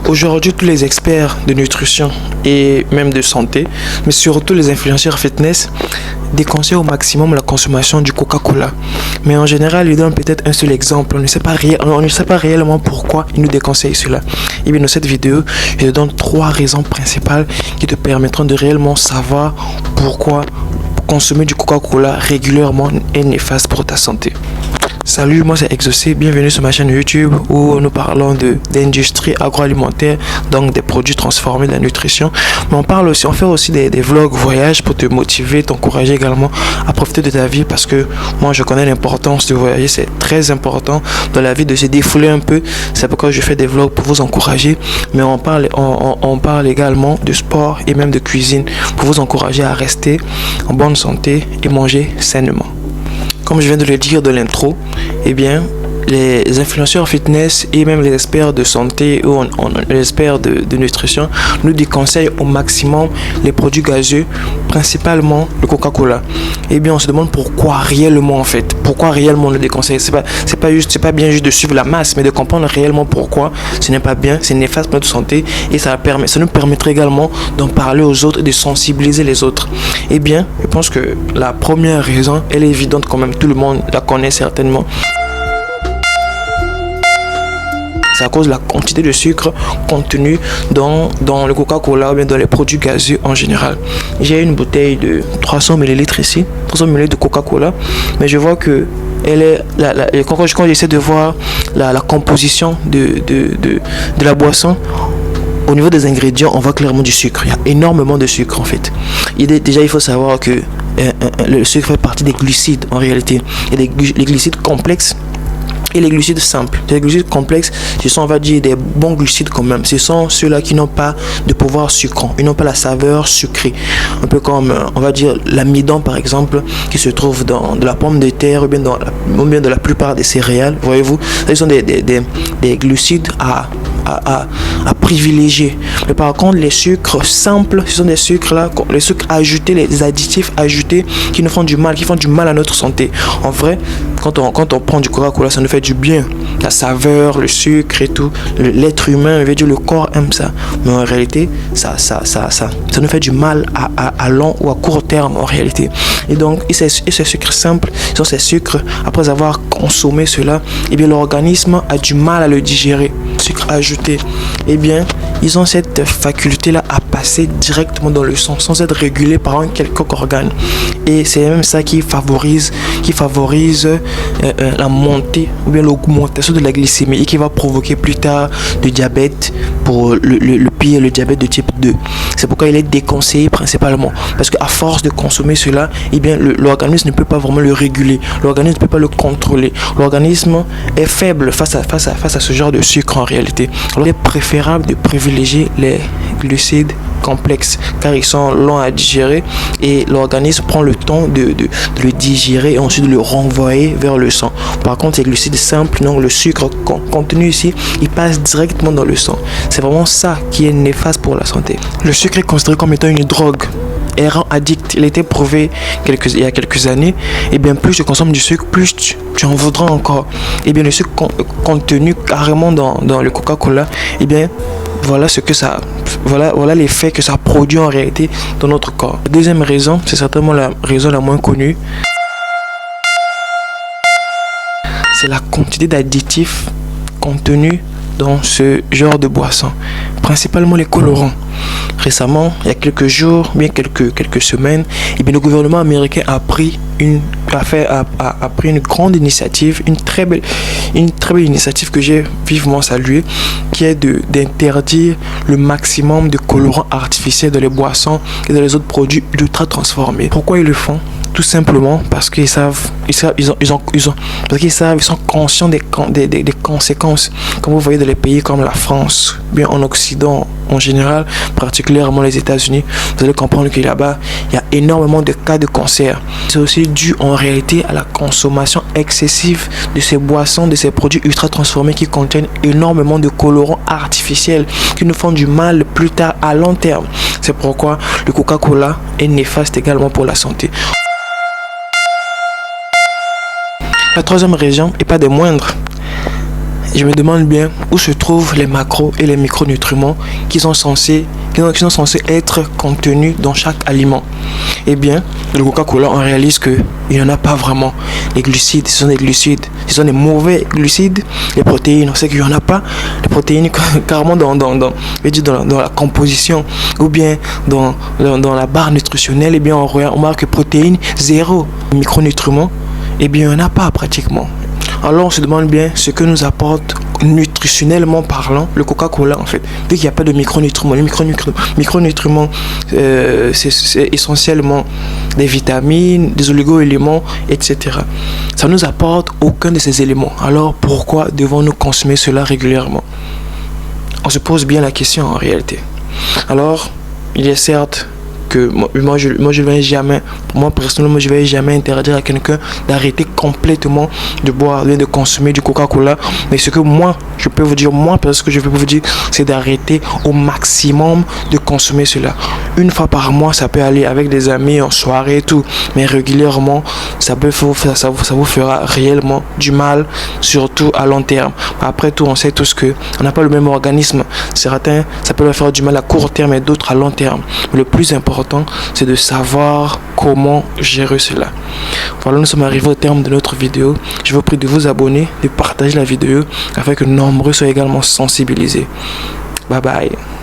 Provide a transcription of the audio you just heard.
Aujourd'hui, tous les experts de nutrition et même de santé, mais surtout les influenceurs fitness, déconseillent au maximum la consommation du Coca-Cola. Mais en général, ils donnent peut-être un seul exemple. On ne sait pas réellement pourquoi ils nous déconseillent cela. Et bien dans cette vidéo, je te donne 3 raisons principales qui te permettront de réellement savoir pourquoi consommer du Coca-Cola régulièrement est néfaste pour ta santé. Salut, moi c'est Exaucé, bienvenue sur ma chaîne YouTube où nous parlons d'industrie agroalimentaire, donc des produits transformés de la nutrition. Mais on fait aussi des vlogs voyages pour te motiver, t'encourager également à profiter de ta vie, parce que moi je connais l'importance de voyager, c'est très important dans la vie de se défouler un peu. C'est pourquoi je fais des vlogs pour vous encourager, mais on parle également de sport et même de cuisine pour vous encourager à rester en bonne santé et manger sainement. Comme je viens de le dire dans l'intro, eh bien, les influenceurs fitness et même les experts de santé ou les experts de nutrition nous déconseillent au maximum les produits gazeux, principalement le Coca-Cola. Eh bien, on se demande pourquoi réellement en fait. Pourquoi réellement on le déconseille. C'est pas bien juste de suivre la masse, mais de comprendre réellement pourquoi ce n'est pas bien, c'est néfaste pour notre santé, et ça nous permettrait également d'en parler aux autres et de sensibiliser les autres. Eh bien, je pense que la première raison, elle est évidente quand même, tout le monde la connaît certainement. C'est à cause de la quantité de sucre contenue dans le Coca-Cola ou bien dans les produits gazeux en général. J'ai une bouteille de 300 ml ici, 300 ml de Coca-Cola, mais je vois que quand j'essaie de voir la composition de la boisson, au niveau des ingrédients, on voit clairement du sucre. Il y a énormément de sucre en fait. Déjà, il faut savoir que le sucre fait partie des glucides en réalité. Il y a les glucides complexes et les glucides simples. Les glucides complexes, ce sont, on va dire, des bons glucides quand même. Ce sont ceux-là qui n'ont pas de pouvoir sucrant. Ils n'ont pas la saveur sucrée. Un peu comme, on va dire, l'amidon par exemple, qui se trouve dans de la pomme de terre ou bien dans la plupart des céréales. Voyez-vous, ce sont des glucides à privilégier. Mais par contre, les sucres simples, ce sont des sucres là, les sucres ajoutés, les additifs ajoutés qui nous font du mal, qui font du mal à notre santé. En vrai, quand on prend du Coca-Cola, ça nous fait du bien. La saveur, le sucre et tout. L'être humain, je veux dire, le corps aime ça. Mais en réalité, ça nous fait du mal à long ou à court terme en réalité. Et donc, ces sucres simples, ce sont ces sucres, après avoir consommé cela, et bien l'organisme a du mal à le digérer. Sucre ajouté, eh bien, ils ont cette faculté-là à passer directement dans le sang sans être régulés par un quelconque organe. Et c'est même ça qui favorise la montée ou bien l'augmentation de la glycémie et qui va provoquer plus tard le diabète, pour le pire, le diabète de type 2. C'est pourquoi il est déconseillé principalement, parce qu'à force de consommer cela, eh bien l'organisme ne peut pas vraiment le réguler, l'organisme ne peut pas le contrôler, l'organisme est faible face à ce genre de sucre en réalité. Alors il est préférable de privilégier les glucides complexes car ils sont longs à digérer et l'organisme prend le temps de le digérer et ensuite de le renvoyer vers le sang. Par contre, les glucides simples, donc le sucre contenu ici, il passe directement dans le sang. C'est vraiment ça qui est néfaste pour la santé. Le sucre est considéré comme étant une drogue et rend addict. Il a été prouvé il y a quelques années. Et bien plus tu consommes du sucre, plus tu en voudras encore. Et bien le sucre contenu carrément dans le Coca-Cola, et bien voilà l'effet que ça produit en réalité dans notre corps. La deuxième raison, c'est certainement la raison la moins connue, c'est la quantité d'additifs contenus dans ce genre de boisson, principalement les colorants. Récemment, il y a quelques jours, bien quelques semaines, et bien le gouvernement américain a pris une grande initiative, une très belle initiative que j'ai vivement saluée, qui est d'interdire le maximum de colorants artificiels dans les boissons et dans les autres produits ultra transformés. Pourquoi ils le font? Tout simplement parce qu'ils sont conscients des conséquences. Comme vous voyez dans les pays comme la France, bien en Occident en général, particulièrement les États-Unis, vous allez comprendre que là-bas, il y a énormément de cas de cancer. C'est aussi dû en réalité à la consommation excessive de ces boissons, de ces produits ultra transformés qui contiennent énormément de colorants artificiels qui nous font du mal plus tard à long terme. C'est pourquoi le Coca-Cola est néfaste également pour la santé. La troisième raison, et pas des moindres, Je me demande bien où se trouvent les macros et les micronutriments qui sont censés être contenus dans chaque aliment. Eh bien, le Coca-Cola, on réalise qu'il n'y en a pas vraiment. Les glucides, ce sont des glucides. Ce sont des mauvais glucides. Les protéines, on sait qu'il n'y en a pas. Les protéines, carrément dans la composition ou bien dans la barre nutritionnelle, eh bien, on marque protéines, 0. Micronutriments, eh bien, il n'y en a pas pratiquement. Alors on se demande bien ce que nous apporte nutritionnellement parlant le Coca-Cola en fait. Vu qu'il n'y a pas de micronutriments. Les micronutriments, c'est essentiellement des vitamines, des oligo-éléments, etc. Ça ne nous apporte aucun de ces éléments. Alors pourquoi devons-nous consommer cela régulièrement? On se pose bien la question en réalité. Alors, il est certes que moi je vais jamais, moi personnellement je vais jamais interdire à quelqu'un d'arrêter complètement de boire, de consommer du Coca-Cola, mais ce que moi je peux vous dire, parce que je peux vous dire, c'est d'arrêter au maximum de consommer cela. Une fois par mois ça peut aller avec des amis en soirée et tout, mais régulièrement ça vous fera réellement du mal, surtout à long terme. Après tout, on sait tous que on n'a pas le même organisme. Certains ça peut leur faire du mal à court terme et d'autres à long terme. Mais le plus important, c'est de savoir comment gérer cela. Voilà, nous sommes arrivés au terme de notre vidéo. Je vous prie de vous abonner, de partager la vidéo afin que nombreux soient également sensibilisés. Bye bye.